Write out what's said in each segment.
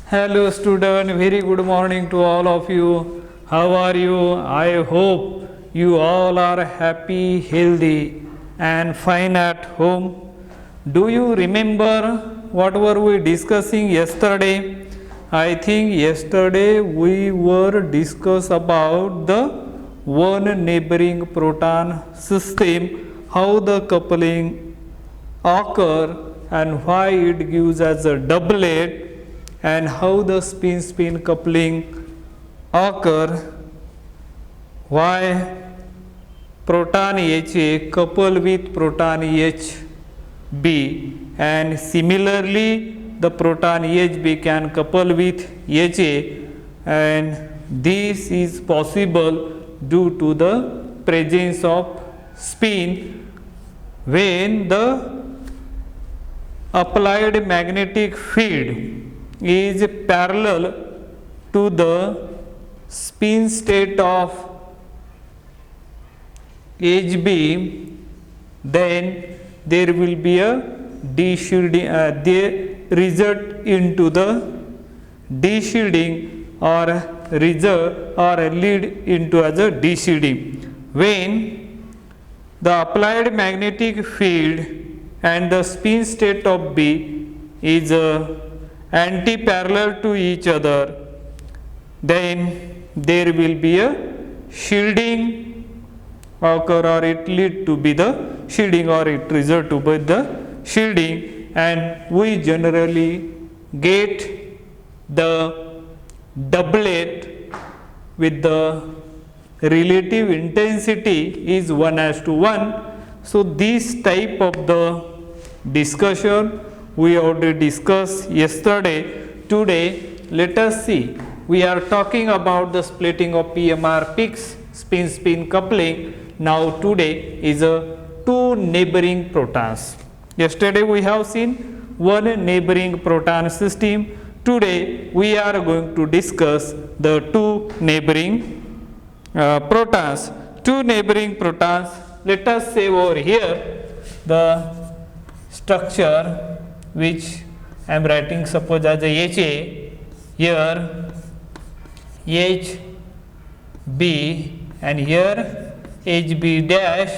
Hello student, very good morning to all of you. How are you? I hope you all are happy, healthy and fine at home. Do you remember what were we discussing yesterday? I think yesterday we were discuss about the one neighboring proton system, how the coupling occur and why it gives as a doublet, and how the spin-spin coupling occur, why proton HA couple with proton HB, and similarly the proton HB can couple with HA, and this is possible due to the presence of spin when the applied magnetic field is parallel to the spin state of HB, then there will be a de-shielding, they result into the de-shielding or result or lead into as a de-shielding. When the applied magnetic field and the spin state of B is anti-parallel to each other, then there will be a shielding occur, or it lead to be the shielding, or it result to be the shielding, and we generally get the doublet with the relative intensity is 1:1. So this type of the discussion we already discussed yesterday. Today let us see, we are talking about the splitting of PMR peaks, spin-spin coupling. Now today is a two neighboring protons. Yesterday we have seen one neighboring proton system. Today we are going to discuss the two neighboring protons. Two neighboring protons, let us say over here the structure which I am writing suppose as a HA, here HB and here HB dash.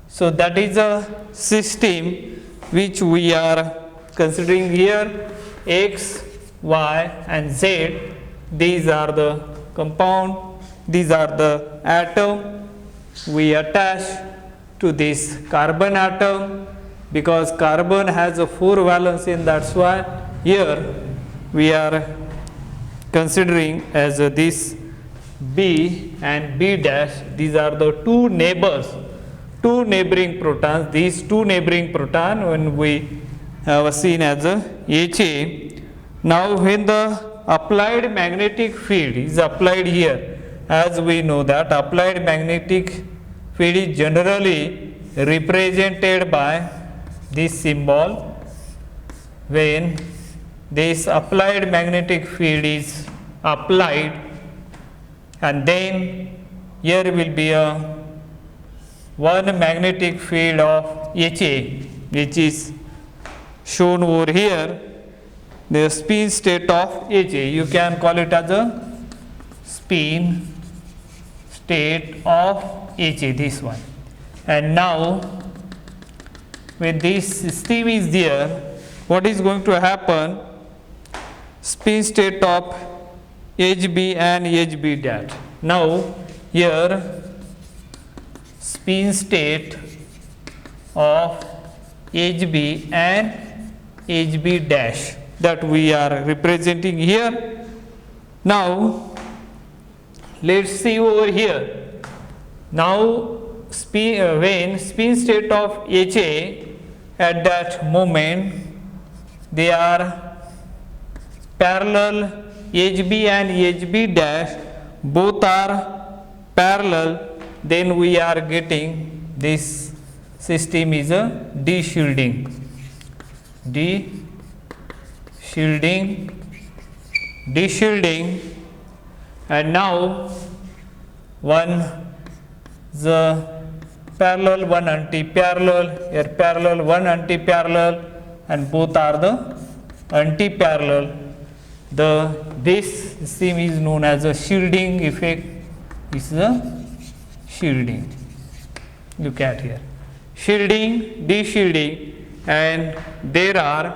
So that is a system which we are considering here, X, Y and Z. These are the compound, these are the atom we attach to this carbon atom, because carbon has a 4 valence, and that's why here we are considering as this B and B dash. These are the two neighbors, two neighboring protons. These two neighboring proton when we have seen as a HA. Now when the applied magnetic field is applied here, as we know that applied magnetic field is generally represented by this symbol. When this applied magnetic field is applied, and then here will be a one magnetic field of HA, which is shown over here, the spin state of HA. You can call it as a spin state of HA, this one. And now when this system is there, what is going to happen? Spin state of HB and HB dash. Now here spin state of HB and HB dash that we are representing here. Now let's see over here. Now when spin state of HA, at that moment they are parallel, HB and HB dash both are parallel then we are getting this system is a de-shielding. De-shielding, and now one the parallel, one anti-parallel, here parallel, one anti-parallel, and both are the anti-parallel. This system is known as a shielding effect. This is a shielding. Look at here, shielding, de-shielding, and there are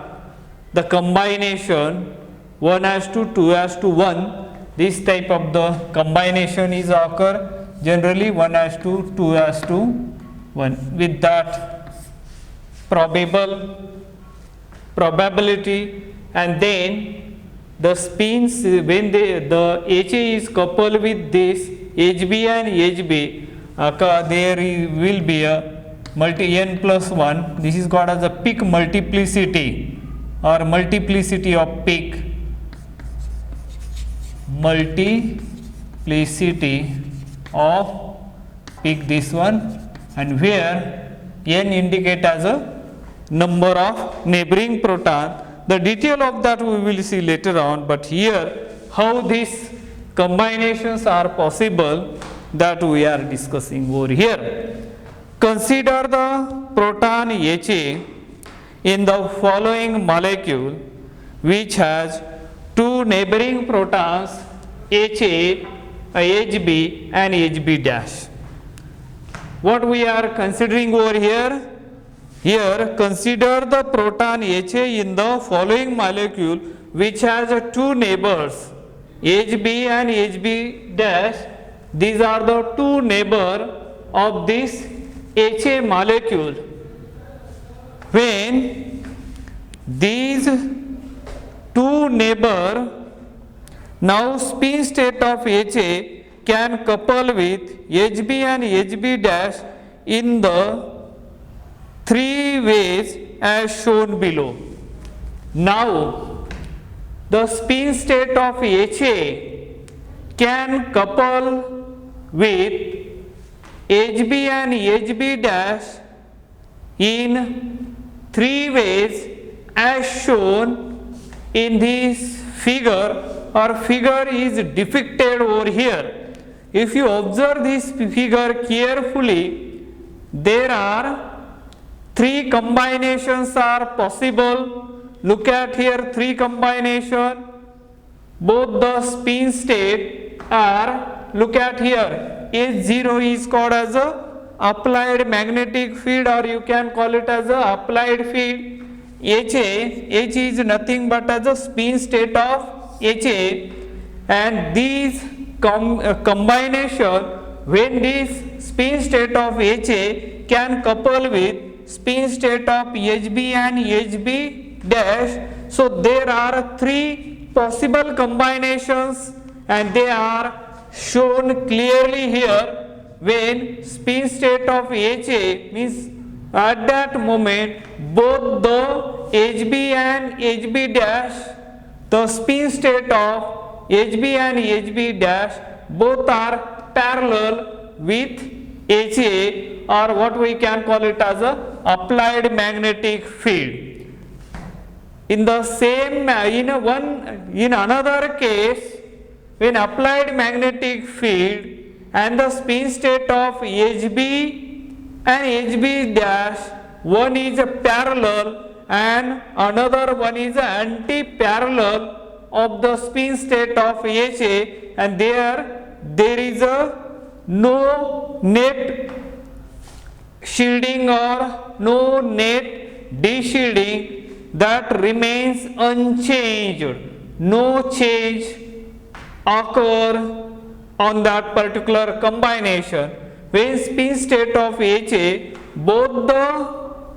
the combination 1:2, 2:1. This type of the combination is occur generally 1:2, 2:1. With that probability, and then the spins when the HA is coupled with this HB and HB, there will be a n plus 1. This is called as a peak multiplicity or multiplicity of peak. Multiplicity of peak, this one, and where n indicate as a number of neighboring proton. The detail of that we will see later on, but here how these combinations are possible, that we are discussing over here. Consider the proton HA in the following molecule which has two neighboring protons HA, HB and HB dash. What we are considering over here? Here consider the proton HA in the following molecule which has two neighbors HB and HB dash. These are the two neighbors of this HA molecule. When these two neighbors, now spin state of HA can couple with HB and HB dash in the three ways as shown below. Now the spin state of HA can couple with HB and HB dash in three ways as shown in this figure, or figure is depicted over here. If you observe this figure carefully, there are three combinations are possible. Look at here, three combination. Both the spin state are, look at here, H0 is called as a applied magnetic field, or you can call it as a applied field. H is nothing but as a spin state of HA, and these combination, when this spin state of HA can couple with spin state of HB and HB dash, so there are three possible combinations and they are shown clearly here. When spin state of HA means at that moment both the HB and HB dash, the spin state of HB and HB dash both are parallel with HA, or what we can call it as a applied magnetic field. In the same in another case, when applied magnetic field and the spin state of HB and HB dash, one is a parallel and another one is anti-parallel of the spin state of HA, and there is a no net shielding or no net de-shielding, that remains unchanged. No change occur on that particular combination. When spin state of HA, both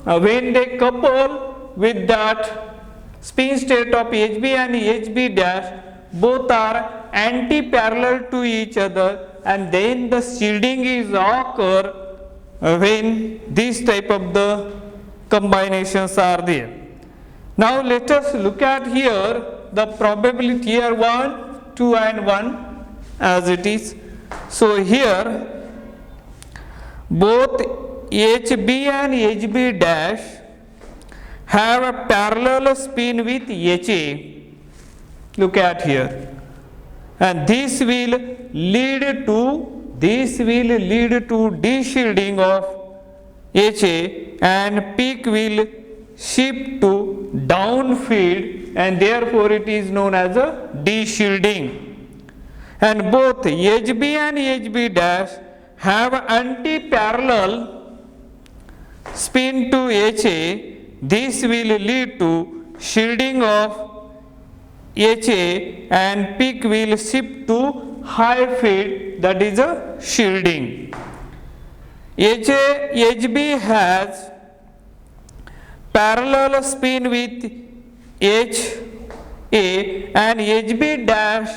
when they couple with that spin state of HB and HB dash, both are anti-parallel to each other, and then the shielding is occur when this type of the combinations are there. Now let us look at here the probability here 1, 2 and 1 as it is. So here both HB and HB dash have a parallel spin with HA. Look at here. And this will lead to de-shielding of HA, and peak will shift to downfield, and therefore it is known as a de-shielding. And both HB and HB dash have anti-parallel spin to HA. This will lead to shielding of HA, and peak will shift to high field, that is a shielding. HB has parallel spin with HA, and HB dash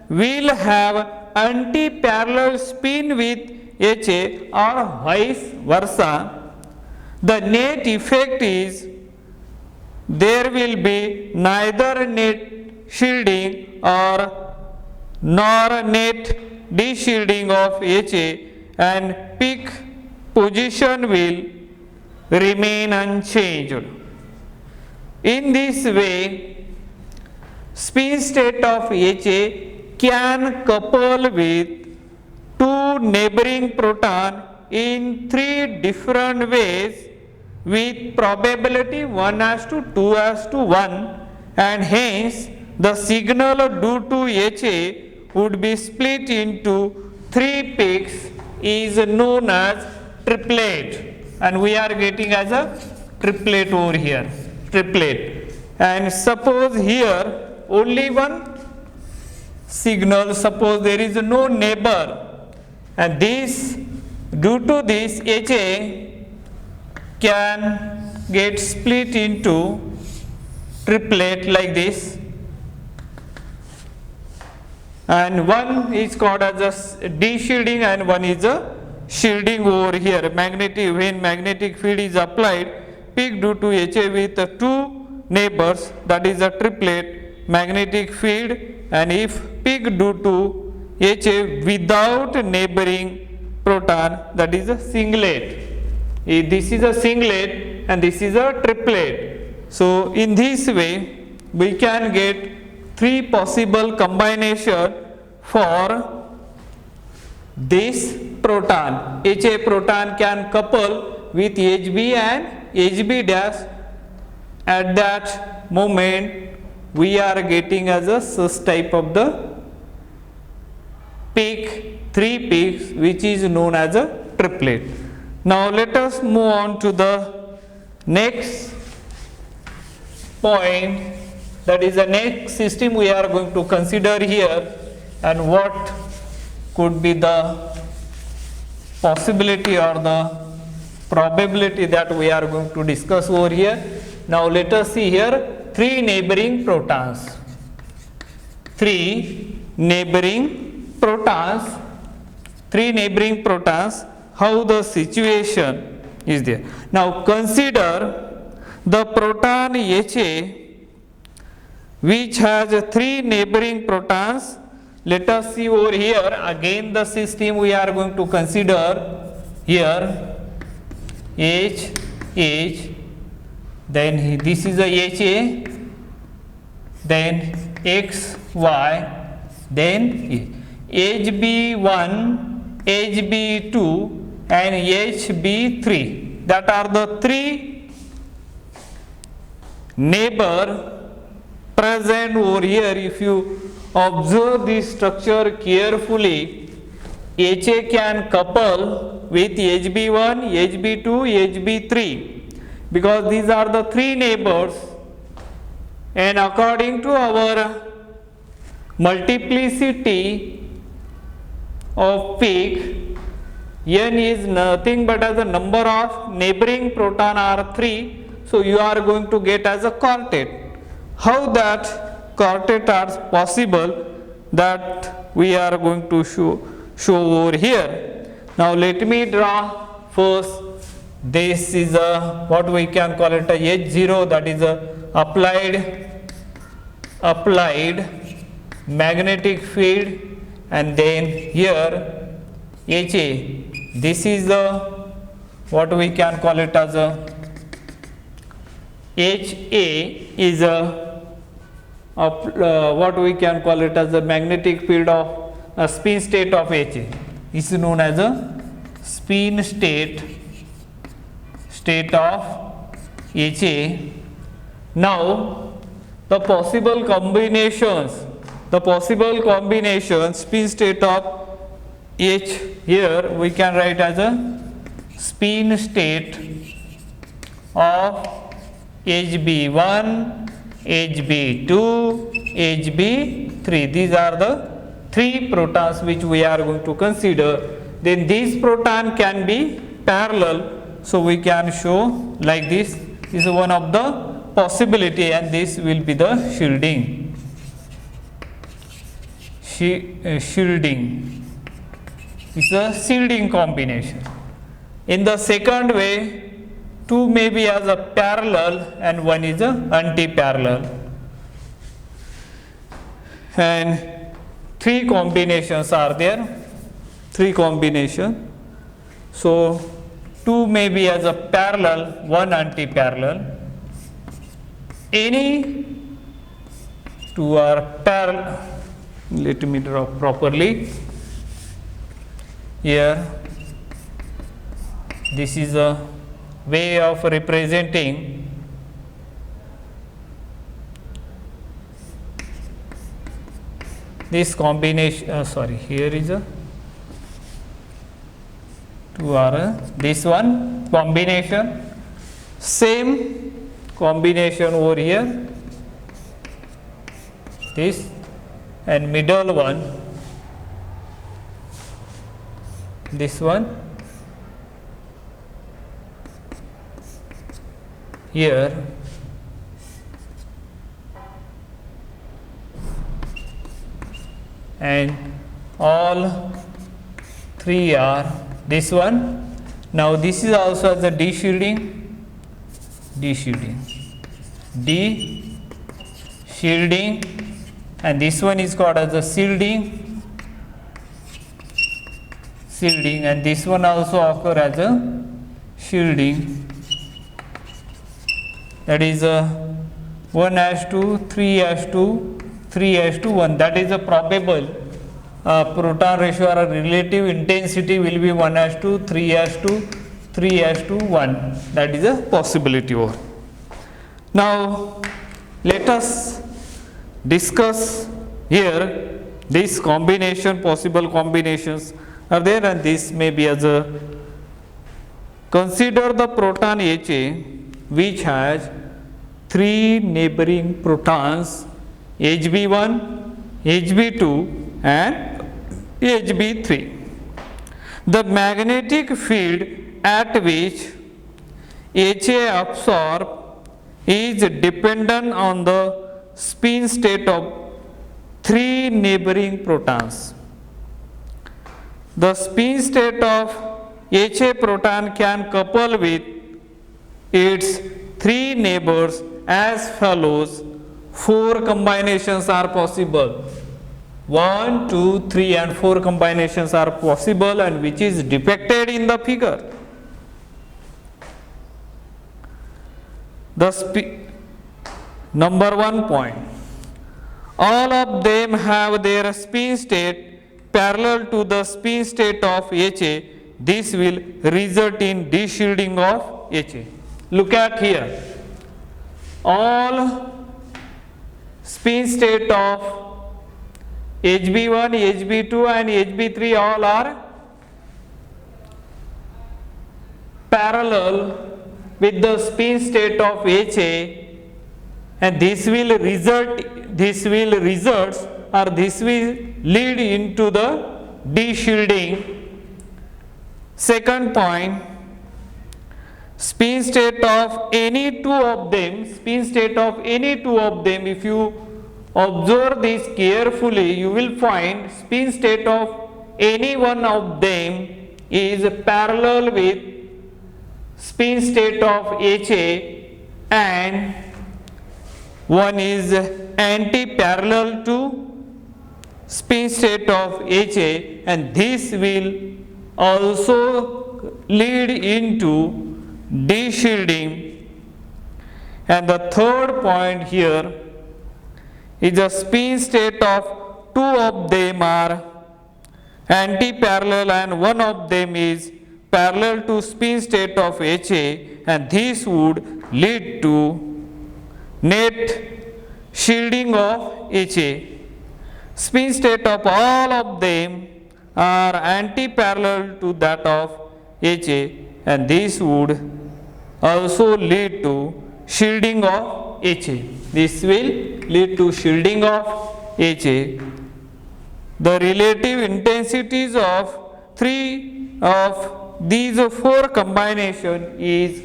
will have anti-parallel spin with HA, or vice versa. The net effect is there will be neither net shielding nor net de-shielding of HA, and peak position will remain unchanged. In this way, spin state of HA can couple with two neighboring proton in three different ways with probability 1:2:1, and hence the signal due to HA would be split into three peaks is known as triplet, and we are getting as a triplet over here, triplet. And suppose here only one signal, suppose there is no neighbor, and this, due to this, HA can get split into triplet like this, and one is called as a de-shielding and one is a shielding over here. Magnetic, when magnetic field is applied, peak due to HA with two neighbors, that is a triplet magnetic field, and if peak due to HA without neighboring proton, that is a singlet. This is a singlet and this is a triplet. So in this way we can get three possible combination for this proton. HA proton can couple with HB and HB dash. At that moment we are getting as a such type of the peak, three peaks, which is known as a triplet. Now let us move on to the next point, that is the next system we are going to consider here, and what could be the possibility or the probability that we are going to discuss over here. Now let us see here three neighboring protons. Three neighboring protons, how the situation is there. Now consider the proton HA which has three neighboring protons. Let us see over here again the system we are going to consider here. H, then this is a HA, then X, Y, then HB1, HB2 and HB3. That are the three neighbor present over here. If you observe this structure carefully, HA can couple with HB1, HB2, HB3, because these are the three neighbors, and according to our multiplicity of peak, n is nothing but as a number of neighboring proton are 3, so you are going to get as a quartet. How that quartet are possible, that we are going to show over here. Now let me draw first. This is a what we can call it a H0, that is a applied magnetic field, and then here HA, this is the what we can call it as a HA is what we can call it as the magnetic field of a spin state of HA is known as a spin state of HA. Now the possible combinations spin state of H, here we can write as a spin state of HB1, HB2, HB3. These are the 3 protons which we are going to consider. Then these proton can be parallel, so we can show like this. This is one of the possibility, and this will be the shielding. Shielding is a shielding combination. In the second way, 2 may be as a parallel and 1 is a anti-parallel, and 3 combinations are there. 3 combination. So 2 may be as a parallel, 1 anti-parallel. Any 2 are parallel. Let me draw properly. Here, this is a way of representing this combination. Here is a 2 are this one combination, same combination over here, this, and middle one, this one here, and all 3 are this one. Now this is also as a de-shielding, and this one is called as a shielding, and this one also occur as a shielding. That is a 1:2, 3:2, 3:1. That is a probable proton ratio or a relative intensity will be 1:2, 3:2, 3:1. That is a possibility over. Now let us discuss here this combination, possible combinations are there, and this may be as a consider the proton HA which has 3 neighboring protons HB1, HB2 and HB3. The magnetic field at which HA absorb is dependent on the spin state of 3 neighboring protons. The spin state of HA proton can couple with its 3 neighbors as follows. 4 combinations are possible. 1, 2, 3 and 4 combinations are possible, and which is depicted in the figure. Number 1 point. All of them have their spin state parallel to the spin state of HA. This will result in de-shielding of HA. Look at here. All spin state of HB1, HB2 and HB3 all are parallel with the spin state of HA, and this will lead into the de-shielding. Second point, spin state of any two of them, if you observe this carefully, you will find spin state of any one of them is parallel with spin state of HA, and one is anti-parallel to spin state of HA, and this will also lead into de-shielding. And the third point here is a spin state of two of them are anti-parallel and one of them is parallel to spin state of HA, and this would lead to net shielding of HA. Spin state of all of them are anti-parallel to that of HA, and this would also lead to shielding of HA. This will lead to shielding of HA. The relative intensities of three of these four combination is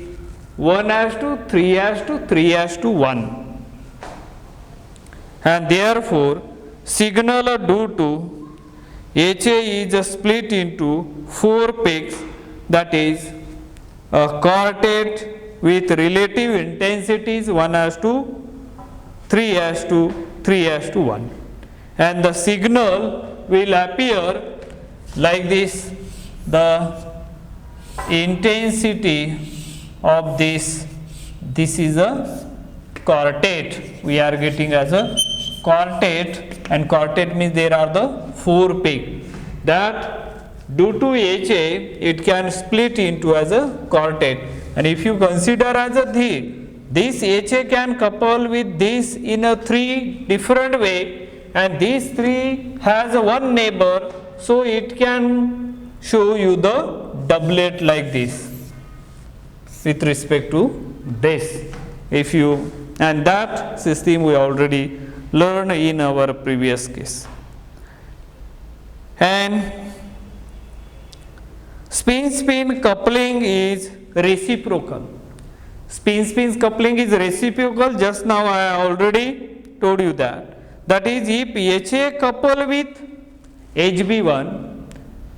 1:3:3:1, and therefore signal due to HA is split into four peaks, that is a quartet with relative intensities 1:3:3:1, and the signal will appear like this. The intensity of this is a quartet, we are getting as a quartet, and quartet means there are the four peaks that due to HA it can split into as a quartet. And if you consider as a this HA can couple with this in a three different way, and these three has one neighbor, so it can show you the doublet like this with respect to this. If you, and that system we already learned in our previous case. And spin-spin coupling is reciprocal. Spin-spin coupling is reciprocal. Just now I already told you that. That is, if HA couple with HB1,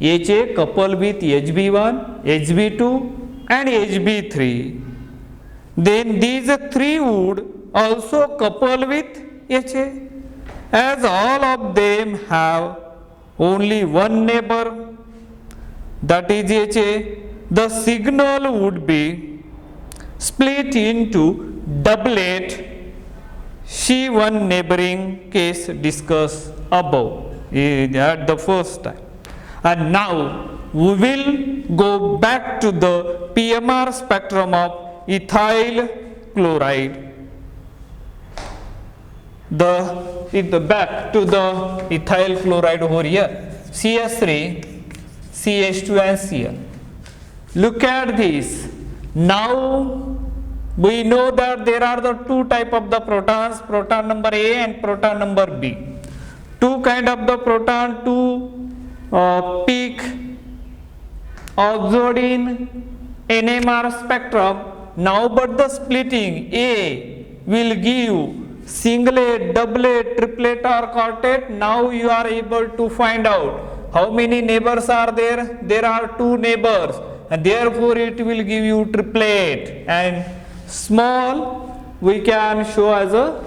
HA couple with HB1, HB2 and HB3, then these three would also couple with HA. As all of them have only one neighbor, that is HA, the signal would be split into doublet C1 neighboring case discussed above at the first time. And now we will go back to the PMR spectrum of ethyl chloride. Back to the ethyl chloride over here, CS3, CH2 and Cl. Look at this. Now we know that there are the two type of the protons, proton number A and proton number B. Two kind of the proton, two peak observed in NMR spectrum. Now but the splitting A will give singlet, doublet, triplet or quartet. Now you are able to find out how many neighbors are there. There are two neighbors, and therefore it will give you triplet. And small we can show as a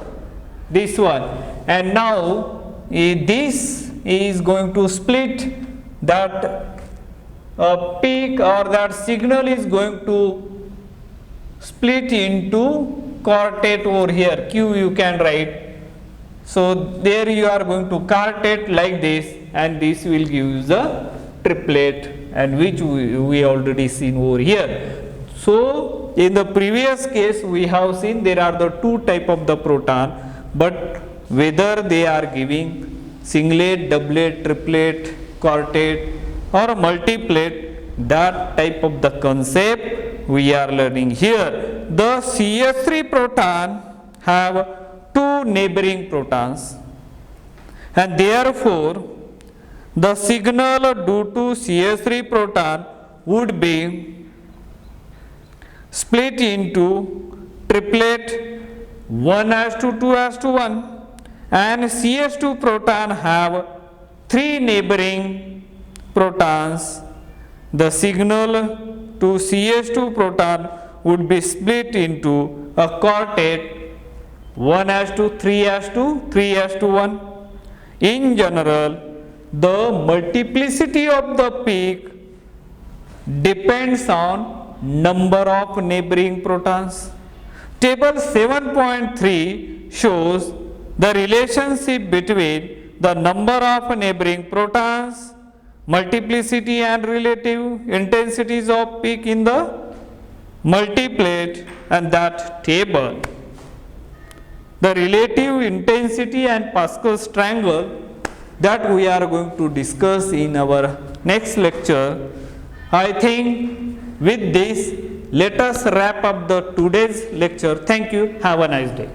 this one. And now this is going to split, that peak or that signal is going to split into quartet over here. Q you can write. So there you are going to quartet like this, and this will give you the triplet, and which we already seen over here. So in the previous case we have seen there are the two type of the proton, but whether they are giving singlet, doublet, triplet, quartet or multiplet, that type of the concept we are learning here. The CS3 proton have two neighboring protons, and therefore the signal due to CS3 proton would be split into triplet 1:2:1, and CS2 proton have three neighboring protons. The signal to CS2 proton would be split into a quartet 1:3:3:1. In general, the multiplicity of the peak depends on number of neighboring protons. Table 7.3 shows the relationship between the number of neighboring protons, multiplicity and relative intensities of peak in the multiplet, and that table. The relative intensity and Pascal's triangle that we are going to discuss in our next lecture. I think with this, let us wrap up the today's lecture. Thank you. Have a nice day.